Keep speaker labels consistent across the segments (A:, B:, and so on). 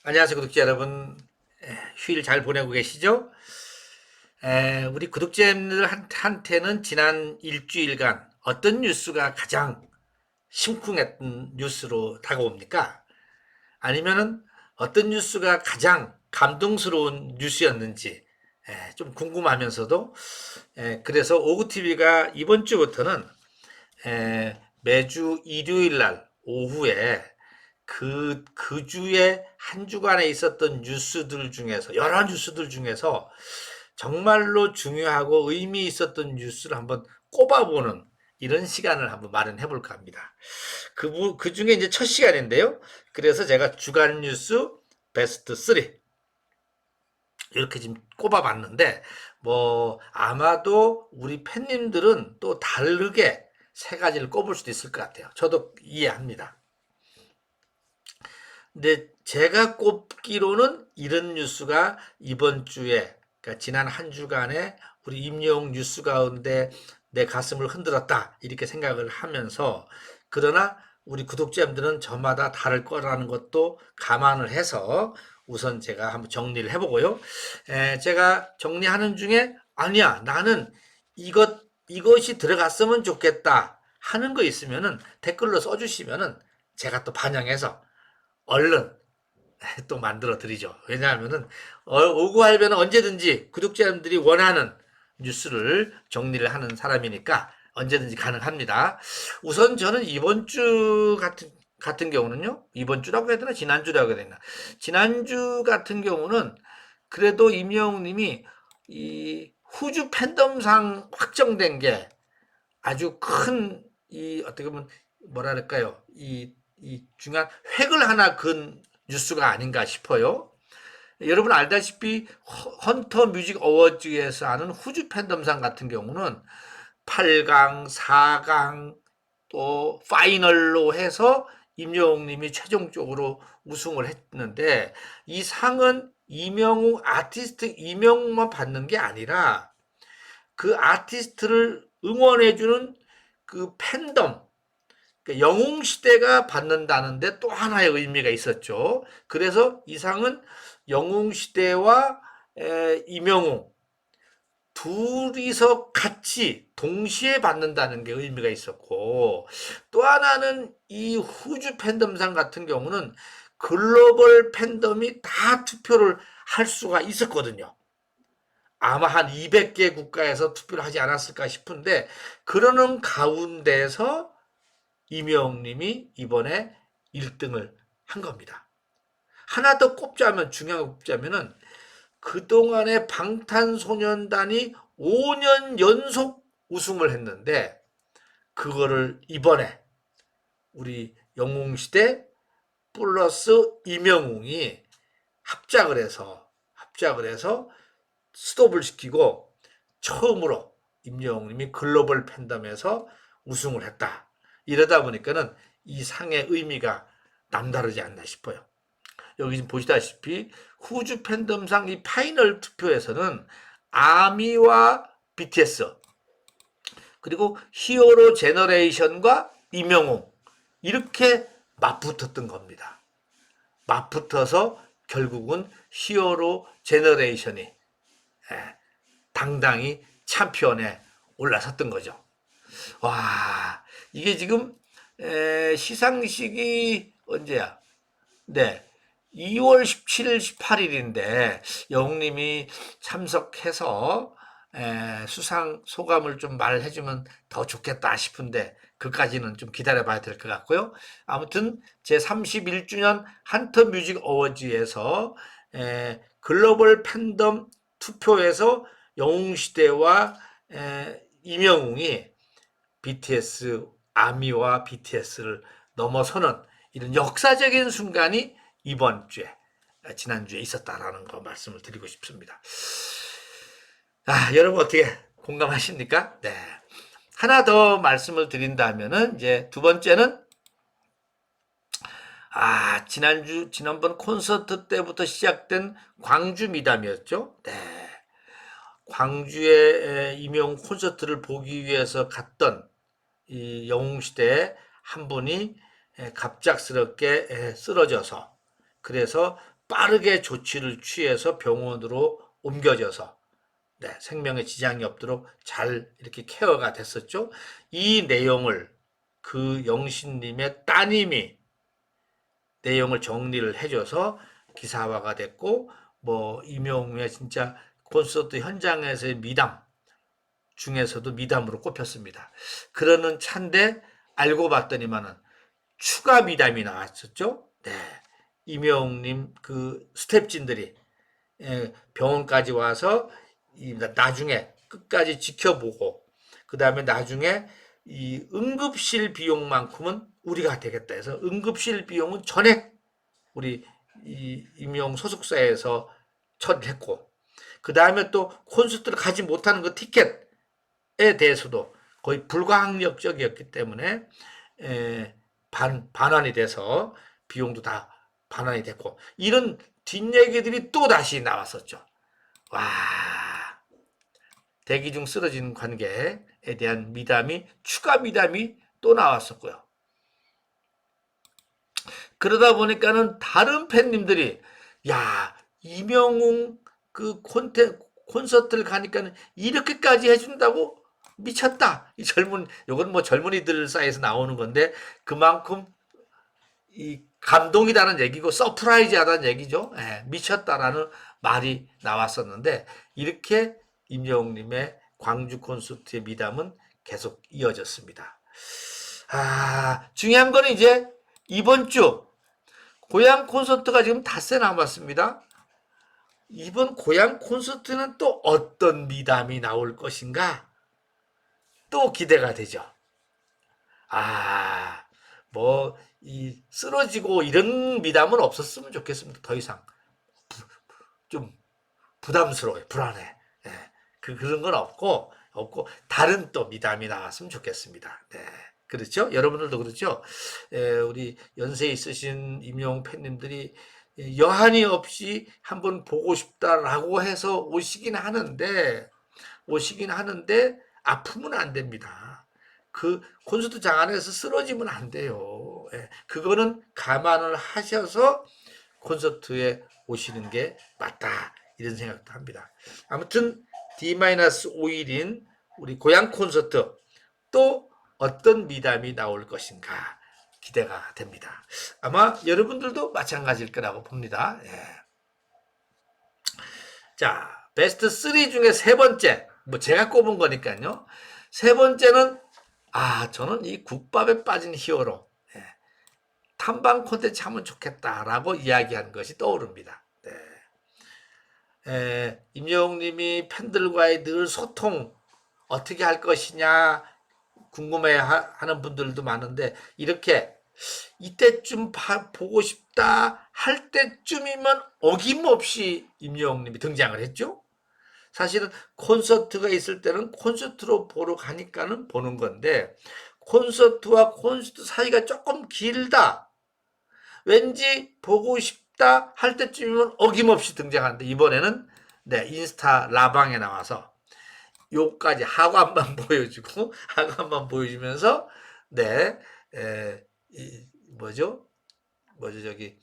A: 안녕하세요, 구독자 여러분. 휴일 잘 보내고 계시죠? 우리 구독자님들한테는 지난 일주일간 어떤 뉴스가 가장 심쿵했던 뉴스로 다가옵니까? 아니면은 어떤 뉴스가 가장 감동스러운 뉴스였는지 좀 궁금하면서도 그래서 오구TV가 이번 주부터는 매주 일요일 날 오후에 그 주에 한 주간에 있었던 뉴스들 중에서, 여러 뉴스들 중에서 정말로 중요하고 의미 있었던 뉴스를 한번 꼽아보는 이런 시간을 한번 마련해 볼까 합니다. 그 중에 이제 첫 시간인데요. 그래서 제가 주간 뉴스 베스트 3 이렇게 지금 꼽아봤는데, 뭐, 아마도 우리 팬님들은 또 다르게 세 가지를 꼽을 수도 있을 것 같아요. 저도 이해합니다. 근데 제가 꼽기로는 이런 뉴스가 이번 주에, 그러니까 지난 한 주간에 우리 임용 뉴스 가운데 내 가슴을 흔들었다. 이렇게 생각을 하면서, 그러나 우리 구독자님들은 저마다 다를 거라는 것도 감안을 해서 우선 제가 한번 정리를 해보고요. 제가 정리하는 중에 아니야, 나는 이것이 들어갔으면 좋겠다 하는 거 있으면은 댓글로 써주시면은 제가 또 반영해서 얼른 또 만들어 드리죠. 왜냐하면은 오구할배는 언제든지 구독자님들이 원하는 뉴스를 정리를 하는 사람이니까 언제든지 가능합니다. 우선 저는 이번 주 같은 경우는요. 이번 주라고 해야 되나? 지난주라고 해야 되나? 지난주 같은 경우는 그래도 임영웅님이 이 후주 팬덤상 확정된 게 아주 큰 이 어떻게 보면 뭐랄까요? 이 중요한 획을 하나 그은 뉴스가 아닌가 싶어요. 여러분 알다시피 헌터 뮤직 어워즈에서 하는 후주 팬덤상 같은 경우는 8강, 4강 또 파이널로 해서 임영웅님이 최종적으로 우승을 했는데, 이 상은 임영웅 아티스트 임영웅만 받는 게 아니라 그 아티스트를 응원해주는 그 팬덤, 그러니까 영웅시대가 받는다는데 또 하나의 의미가 있었죠. 그래서 이 상은 영웅시대와 임영웅 둘이서 같이 동시에 받는다는 게 의미가 있었고, 또 하나는 이 후주 팬덤상 같은 경우는 글로벌 팬덤이 다 투표를 할 수가 있었거든요. 아마 한 200개 국가에서 투표를 하지 않았을까 싶은데, 그러는 가운데서 이명님이 이번에 1등을 한 겁니다. 하나 더 꼽자면, 중요한 거 꼽자면은, 그동안에 방탄소년단이 5년 연속 우승을 했는데, 그거를 이번에 우리 영웅시대 플러스 이명웅이 합작을 해서 스톱을 시키고 처음으로 임영웅님이 글로벌 팬덤에서 우승을 했다. 이러다 보니까는 이 상의 의미가 남다르지 않나 싶어요. 여기 지금 보시다시피 후주 팬덤상 이 파이널 투표에서는 아미와 BTS 그리고 히어로 제너레이션과 임영웅 이렇게 맞붙었던 겁니다. 맞붙어서 결국은 히어로 제너레이션이 당당히 챔피언에 올라섰던 거죠. 와, 이게 지금 시상식이 언제야? 네, 2월 17일, 18일인데 영웅님이 참석해서 수상 소감을 좀 말해주면 더 좋겠다 싶은데 그까지는 좀 기다려봐야 될 것 같고요. 아무튼 제 31주년 한터 뮤직 어워즈에서 글로벌 팬덤 투표에서 영웅시대와 임영웅이 BTS, 아미와 BTS를 넘어서는 이런 역사적인 순간이 이번 주에, 지난주에 있었다라는 거 말씀을 드리고 싶습니다. 여러분 어떻게 공감하십니까? 네. 하나 더 말씀을 드린다면은, 이제 두 번째는, 지난번 콘서트 때부터 시작된 광주 미담이었죠. 네. 광주에 임용 콘서트를 보기 위해서 갔던 이 영웅시대 한 분이 갑작스럽게 쓰러져서, 그래서 빠르게 조치를 취해서 병원으로 옮겨져서 생명에 지장이 없도록 잘 이렇게 케어가 됐었죠. 이 내용을 그 영신님의 따님이 내용을 정리를 해줘서 기사화가 됐고, 뭐 임영웅의 진짜 콘서트 현장에서의 미담 중에서도 미담으로 꼽혔습니다. 그러는 차인데 알고 봤더니만은 추가 미담이 나왔었죠. 네, 임영웅님 그 스텝진들이 병원까지 와서 나중에 끝까지 지켜보고, 그 다음에 나중에 이 응급실 비용만큼은 우리가 되겠다 해서 응급실 비용은 전액 우리 이 임용 소속사에서 처리했고, 그 다음에 또 콘서트를 가지 못하는 그 티켓에 대해서도 거의 불가항력적이었기 때문에 반환이 돼서 비용도 다 반환이 됐고, 이런 뒷얘기들이 또 다시 나왔었죠. 와, 대기 중 쓰러진 관계에 대한 미담이, 추가 미담이 또 나왔었고요. 그러다 보니까는 다른 팬님들이, 야, 임영웅 그 콘서트를 가니까는 이렇게까지 해준다고? 미쳤다. 이 요건 뭐 젊은이들 사이에서 나오는 건데, 그만큼 이 감동이다는 얘기고 서프라이즈하다는 얘기죠. 미쳤다라는 말이 나왔었는데, 이렇게 임영웅님의 광주 콘서트의 미담은 계속 이어졌습니다. 중요한 거는 이제 이번 주 고향 콘서트가 지금 닷새 남았습니다. 이번 고향 콘서트는 또 어떤 미담이 나올 것인가? 또 기대가 되죠. 뭐 이 쓰러지고 이런 미담은 없었으면 좋겠습니다. 더 이상 좀 부담스러워요. 불안해. 그런 건 없고 다른 또 미담이 나왔으면 좋겠습니다. 네. 그렇죠? 여러분들도 그렇죠? 우리 연세 있으신 임영웅 팬님들이 여한이 없이 한번 보고 싶다라고 해서 오시긴 하는데 아프면 안 됩니다. 그 콘서트장 안에서 쓰러지면 안 돼요. 그거는 감안을 하셔서 콘서트에 오시는 게 맞다, 이런 생각도 합니다. 아무튼 D-5일인 우리 고향 콘서트, 또 어떤 미담이 나올 것인가 기대가 됩니다. 아마 여러분들도 마찬가지일 거라고 봅니다. 자, 베스트 3 중에 세 번째, 뭐 제가 꼽은 거니까요. 세 번째는 저는 이 국밥에 빠진 히어로, 탐방 콘텐츠 하면 좋겠다라고 이야기한 것이 떠오릅니다. 임영웅님이 팬들과의 늘 소통 어떻게 할 것이냐 궁금해하는 분들도 많은데, 이렇게 이때쯤 보고 싶다 할 때쯤이면 어김없이 임영웅님이 등장을 했죠. 사실은 콘서트가 있을 때는 콘서트로 보러 가니까는 보는 건데, 콘서트와 콘서트 사이가 조금 길다, 왠지 보고 싶다 할 때쯤이면 어김없이 등장하는데, 이번에는 인스타 라방에 나와서 요까지 하관만 보여주고 하관만 보여주면서 저기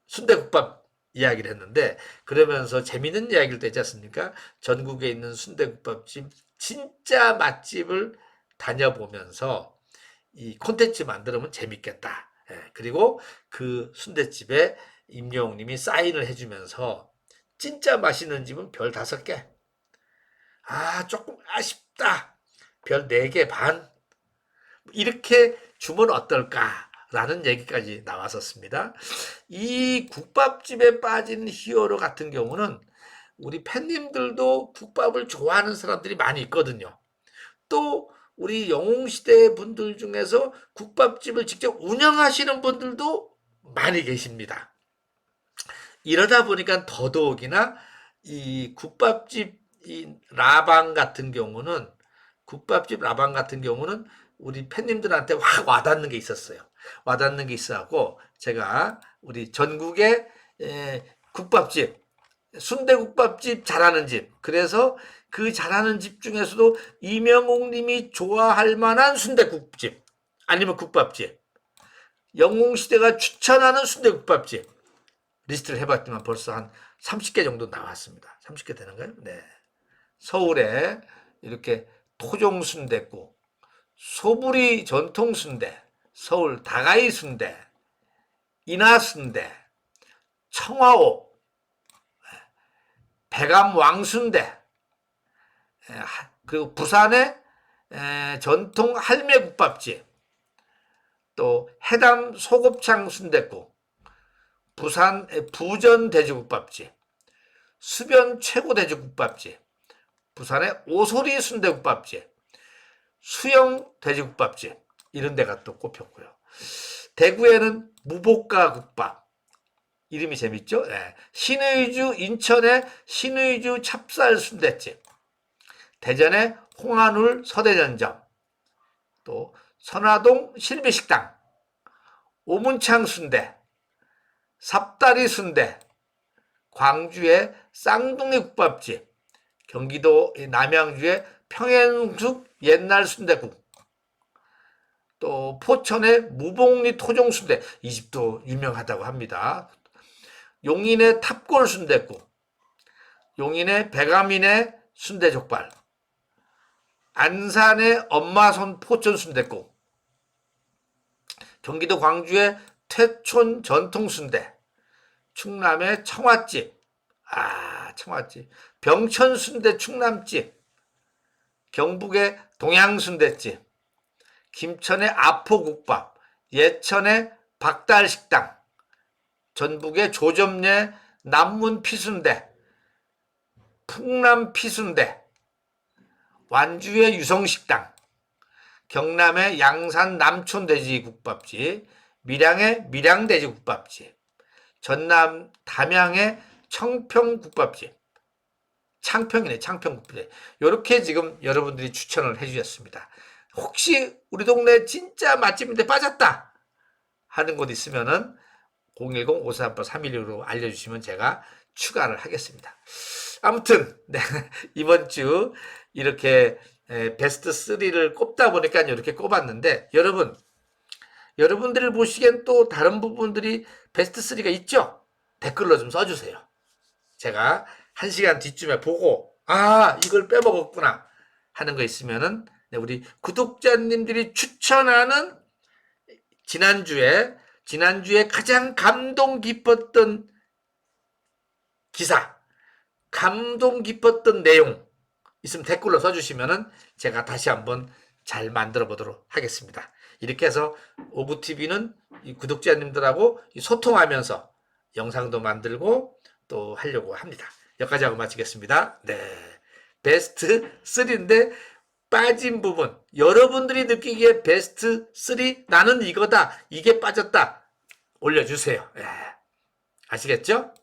A: 순대국밥 이야기를 했는데, 그러면서 재밌는 이야기를 또 했지 않습니까? 전국에 있는 순대국밥집 진짜 맛집을 다녀보면서 이 콘텐츠 만들면 재밌겠다. 그리고 그 순대집에 임영웅님이 사인을 해주면서 진짜 맛있는 집은 별 5개, 조금 아쉽다, 별 4개 반, 이렇게 주면 어떨까라는 얘기까지 나왔었습니다. 이 국밥집에 빠진 히어로 같은 경우는 우리 팬님들도 국밥을 좋아하는 사람들이 많이 있거든요. 또 우리 영웅시대 분들 중에서 국밥집을 직접 운영하시는 분들도 많이 계십니다. 이러다 보니까 더더욱이나 이 국밥집 라방 같은 경우는 우리 팬님들한테 확 와닿는 게 있었어요. 와닿는 게 있어갖고 제가 우리 전국의 국밥집, 순대국밥집 잘하는 집, 그래서 그 잘하는 집 중에서도 이명웅님이 좋아할 만한 순대국집 아니면 국밥집, 영웅시대가 추천하는 순대국밥집, 리스트를 해봤지만 벌써 한 30개 정도 나왔습니다. 30개 되는가요? 네. 서울에 이렇게 토종순댓국, 소불이 전통순대, 서울 다가이순대, 인하순대, 청화옥, 백암왕순대, 그리고 부산의 전통 할매국밥집, 또 해담 소곱창 순댓국, 부산 부전 돼지국밥집, 수변 최고 돼지국밥집, 부산의 오소리 순대국밥집, 수영 돼지국밥집 이런 데가 또 꼽혔고요. 대구에는 무복가 국밥 이름이 재밌죠? 네. 신의주 인천의 신의주 찹쌀 순댓집, 대전의 홍한울 서대전점, 또 선화동 실비식당, 오문창 순대, 삽다리 순대, 광주의 쌍둥이 국밥집, 경기도 남양주의 평행숙 옛날 순대국, 또 포천의 무복리 토종 순대, 이 집도 유명하다고 합니다. 용인의 탑골 순대국, 용인의 백암인의 순대족발, 안산의 엄마손 포천 순대국, 경기도 광주의 퇴촌 전통 순대, 충남의 청화집, 청화집, 병천 순대 충남집, 경북의 동양순대집, 김천의 아포국밥, 예천의 박달식당, 전북의 조점례 남문 피순대, 풍남 피순대, 완주의 유성식당, 경남의 양산 남촌 돼지국밥집, 밀양의 밀양돼지국밥집, 전남 담양의 청평국밥집, 창평이네, 창평국밥집. 이렇게 지금 여러분들이 추천을 해주셨습니다. 혹시 우리 동네 진짜 맛집인데 빠졌다 하는 곳 있으면은 010-5438-316로 알려주시면 제가 추가를 하겠습니다. 아무튼 네, 이번 주 이렇게 베스트 3를 꼽다 보니까 이렇게 꼽았는데, 여러분들을 보시기엔 또 다른 부분들이 베스트 3가 있죠? 댓글로 좀 써주세요. 제가 1시간 뒤쯤에 보고 이걸 빼먹었구나 하는 거 있으면은 우리 구독자님들이 추천하는 지난주에 가장 감동 깊었던 기사, 감동 깊었던 내용 있으면 댓글로 써주시면은 제가 다시 한번 잘 만들어 보도록 하겠습니다. 이렇게 해서 오구TV는 이 구독자님들하고 소통하면서 영상도 만들고 또 하려고 합니다. 여기까지 하고 마치겠습니다. 네, 베스트 3인데 빠진 부분, 여러분들이 느끼기에 베스트 3 나는 이거다, 이게 빠졌다 올려주세요. 네, 아시겠죠?